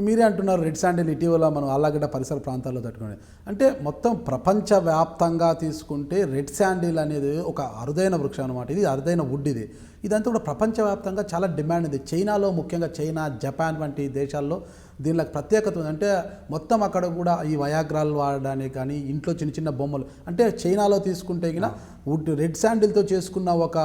మీరే అంటున్నారు red sandal ఇటీవల మనం ఆళ్ళగడ్డ పరిసర ప్రాంతాల్లో తట్టుకునే అంటే మొత్తం ప్రపంచవ్యాప్తంగా తీసుకుంటే రెడ్ శాండిల్ అనేది ఒక అరుదైన వృక్షం అనమాట. ఇది అరుదైన వుడ్. ఇదంతా కూడా ప్రపంచవ్యాప్తంగా చాలా డిమాండ్ ఉంది. చైనాలో, ముఖ్యంగా చైనా, జపాన్ వంటి దేశాల్లో దీనిలో ప్రత్యేకత ఉంది. అంటే మొత్తం అక్కడ కూడా ఈ వయాగ్రాలు వాడడానికి కానీ ఇంట్లో చిన్న చిన్న బొమ్మలు, అంటే చైనాలో తీసుకుంటే గిన వుడ్ రెడ్ శాండిల్తో చేసుకున్న ఒక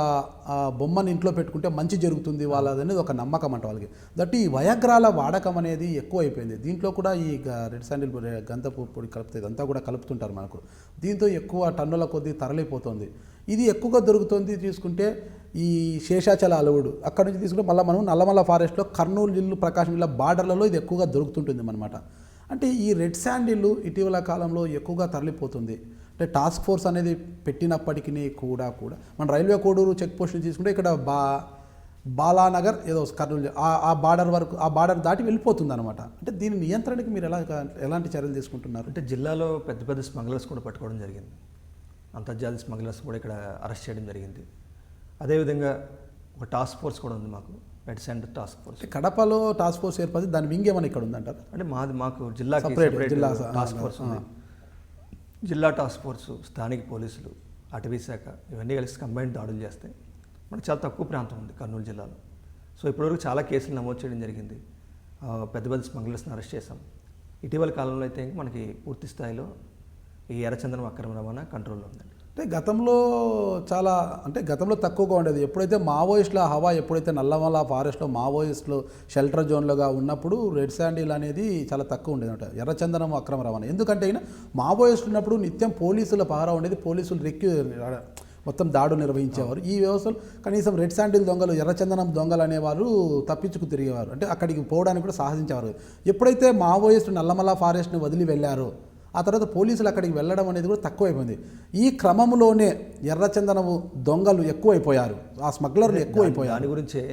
బొమ్మని ఇంట్లో పెట్టుకుంటే మంచి జరుగుతుంది వాళ్ళదనేది ఒక నమ్మకం అంట వాళ్ళకి. దట్ ఈ వయాగ్రాల వాడకం అనేది ఎక్కువ అయిపోయింది. దీంట్లో కూడా ఈ రెడ్ శాండిల్ గంధపు పొడి కలిపితే ఇదంతా కూడా కలుపుతుంటారు మనకు. దీంతో ఎక్కువ టన్నుల కొద్దీ తరలిపోతుంది. ఇది ఎక్కువగా దొరుకుతుంది. తీసుకుంటే ఈ శేషాచల అలవుడు అక్కడ నుంచి తీసుకుంటే మళ్ళీ మనం నల్లమల్ల ఫారెస్ట్లో కర్నూలు జిల్లా, ప్రకాశం జిల్లా బార్డర్లలో ఇది ఎక్కువగా దొరుకుతుంటుంది అన్నమాట. అంటే ఈ రెడ్ శాండిల్ ఇటీవల కాలంలో ఎక్కువగా తరలిపోతుంది. అంటే టాస్క్ ఫోర్స్ అనేది పెట్టినప్పటికీ కూడా మన రైల్వే కోడూరు చెక్ పోస్ట్ తీసుకుంటే ఇక్కడ బాలానగర్ ఏదో కర్నూలు ఆ బార్డర్ వరకు, ఆ బార్డర్ దాటి వెళ్ళిపోతుంది అనమాట. అంటే దీని నియంత్రణకి మీరు ఎలాంటి చర్యలు తీసుకుంటున్నారు? అంటే జిల్లాలో పెద్ద పెద్ద స్మగ్లర్స్ కూడా పట్టుకోవడం జరిగింది. అంతర్జాతీయ స్మగ్లర్స్ కూడా ఇక్కడ అరెస్ట్ చేయడం జరిగింది. అదేవిధంగా ఒక టాస్క్ ఫోర్స్ కూడా ఉంది మాకు, రెడ్ శాండిల్ టాస్క్ ఫోర్స్. కడపలో టాస్క్ ఫోర్స్ ఏర్పడి దాని వింగ్ ఏమైనా ఇక్కడ ఉందంటారు? అంటే మాకు జిల్లా టాస్క్ ఫోర్స్ ఉంది. జిల్లా టాస్క్ ఫోర్స్, స్థానిక పోలీసులు, అటవీ శాఖ ఇవన్నీ కలిసి కంబైన్డ్ దాడులు చేస్తాయి. మనకు చాలా తక్కువ ప్రాంతం ఉంది కర్నూలు జిల్లాలో. సో ఇప్పటివరకు చాలా కేసులు నమోదు చేయడం జరిగింది. పెద్ద పెద్ద స్మగ్లర్స్ని అరెస్ట్ చేసాం. ఇటీవల కాలంలో అయితే మనకి పూర్తి స్థాయిలో ఈ ఎర్రచందనం అక్రమ రవాణా కంట్రోల్లో ఉందండి. అంటే గతంలో తక్కువగా ఉండేది. ఎప్పుడైతే మావోయిస్టుల హవా, ఎప్పుడైతే నల్లమల్ల ఫారెస్ట్లో మావోయిస్టులు షెల్టర్ జోన్లుగా ఉన్నప్పుడు రెడ్ శాండిల్ అనేది చాలా తక్కువ ఉండేది అనమాట, ఎర్రచందనం అక్రమ రవాణా. ఎందుకంటే మావోయిస్టులు ఉన్నప్పుడు నిత్యం పోలీసుల పహారా ఉండేది, పోలీసులు మొత్తం దాడులు నిర్వహించేవారు. ఈ వ్యవస్థలు కనీసం రెడ్ శాండిల్ దొంగలు, ఎర్రచందనం దొంగలు అనేవారు తప్పించుకు తిరిగేవారు. అంటే అక్కడికి పోవడానికి కూడా సాహసించేవారు. ఎప్పుడైతే మావోయిస్టు నల్లమల్ల ఫారెస్ట్ని వదిలి వెళ్ళారో ఆ తర్వాత పోలీసులు అక్కడికి వెళ్ళడం అనేది కూడా తక్కువైపోయింది. ఈ క్రమంలోనే ఎర్రచందనము దొంగలు ఎక్కువైపోయారు, ఆ స్మగ్లర్లు ఎక్కువైపోయారు. దాని గురించే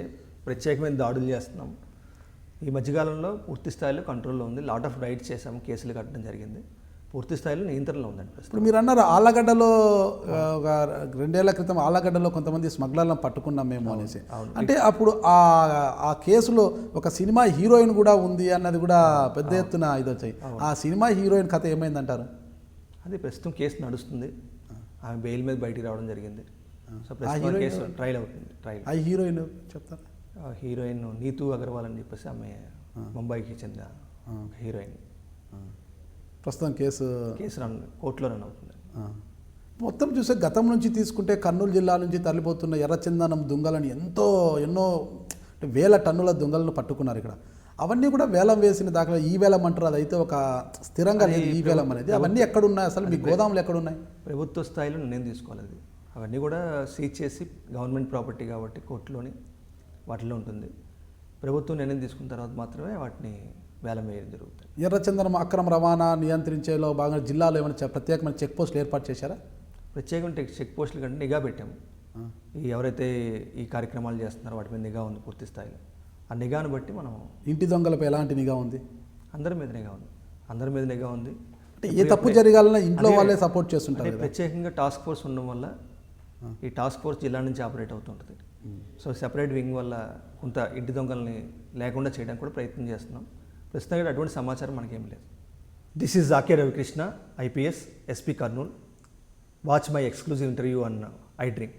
ప్రత్యేకమైన దాడులు చేస్తున్నాం. ఈ మధ్యకాలంలో పూర్తి స్థాయిలో కంట్రోల్లో ఉంది. లాట్ ఆఫ్ రైడ్స్ చేసాము, కేసులు కట్టడం జరిగింది. పూర్తి స్థాయిలో నియంత్రణలో ఉందండి. ఇప్పుడు మీరు అన్నారు ఆళ్ళగడ్డలో ఒక 2 ఏళ్ల క్రితం ఆళ్ళగడ్డలో కొంతమంది స్మగ్లర్లను పట్టుకున్నాం మేము అనేసి. అంటే అప్పుడు ఆ కేసులో ఒక సినిమా హీరోయిన్ కూడా ఉంది అన్నది కూడా పెద్ద ఎత్తున ఇది వచ్చాయి. ఆ సినిమా హీరోయిన్ కథ ఏమైందంటారు? అది ప్రస్తుతం కేసు నడుస్తుంది. ఆమె బెయిల్ మీద బయటికి రావడం జరిగింది. సో ప్రస్తుతం కేసు ట్రయల్ అవుతుంది. ఆ హీరోయిన్ చెప్తారు? హీరోయిన్ నీతూ అగర్వాల్ అని చెప్పేసి ఆమె ముంబైకి చెందిన హీరోయిన్. ప్రస్తుతం కేసు కోర్టులో రన్ అవుతుంది. మొత్తం చూస్తే గతం నుంచి తీసుకుంటే కర్నూలు జిల్లా నుంచి తరలిపోతున్న ఎర్రచందనం దొంగలను ఎన్నో వేల టన్నుల దొంగలను పట్టుకున్నారు ఇక్కడ. అవన్నీ కూడా వేలం వేసిన దాఖలా ఈ వేలం అంటారు, అదైతే ఒక స్థిరంగా లేదు ఈ వేలం అనేది. అవన్నీ ఎక్కడున్నాయి అసలు? మీ గోదాములు ఎక్కడున్నాయి? ప్రభుత్వ స్థాయిలో నిర్ణయం తీసుకోవాలి. అది అవన్నీ కూడా సీజ్ చేసి గవర్నమెంట్ ప్రాపర్టీ కాబట్టి కోర్టులోని వాటిలో ఉంటుంది. ప్రభుత్వం నిర్ణయం తీసుకున్న తర్వాత మాత్రమే వాటిని వేలం వేయడం జరుగుతుంది. ఎర్రచందనం అక్రమ రవాణా నియంత్రించేలో భాగంగా జిల్లాలో ఏమైనా ప్రత్యేకమైన చెక్ పోస్టులు ఏర్పాటు చేశారా? ప్రత్యేకమైన చెక్ పోస్టుల కంటే నిఘా పెట్టాము. ఎవరైతే ఈ కార్యక్రమాలు చేస్తున్నారో వాటి మీద నిఘా ఉంది పూర్తి స్థాయిలో. ఆ నిఘాను బట్టి మనం ఇంటి దొంగలపై ఎలాంటి నిఘా ఉంది? అందరి మీద నిఘా ఉంది. అంటే ఏ తప్పు జరగాలన్నా ఇంట్లో వాళ్ళే సపోర్ట్ చేస్తుంటారు. ప్రత్యేకంగా టాస్క్ ఫోర్స్ ఉండడం వల్ల ఈ టాస్క్ ఫోర్స్ జిల్లా నుంచి ఆపరేట్ అవుతుంటుంది. సో సెపరేట్ వింగ్ వల్ల కొంత ఇంటి దొంగల్ని లేకుండా చేయడానికి కూడా ప్రయత్నం చేస్తున్నాం. ప్రస్తుతం అటువంటి సమాచారం మనకేం లేదు. దిస్ ఈజ్ జాకే Ravikrishna, IPS, SP Kurnool. Watch my exclusive interview on iDream.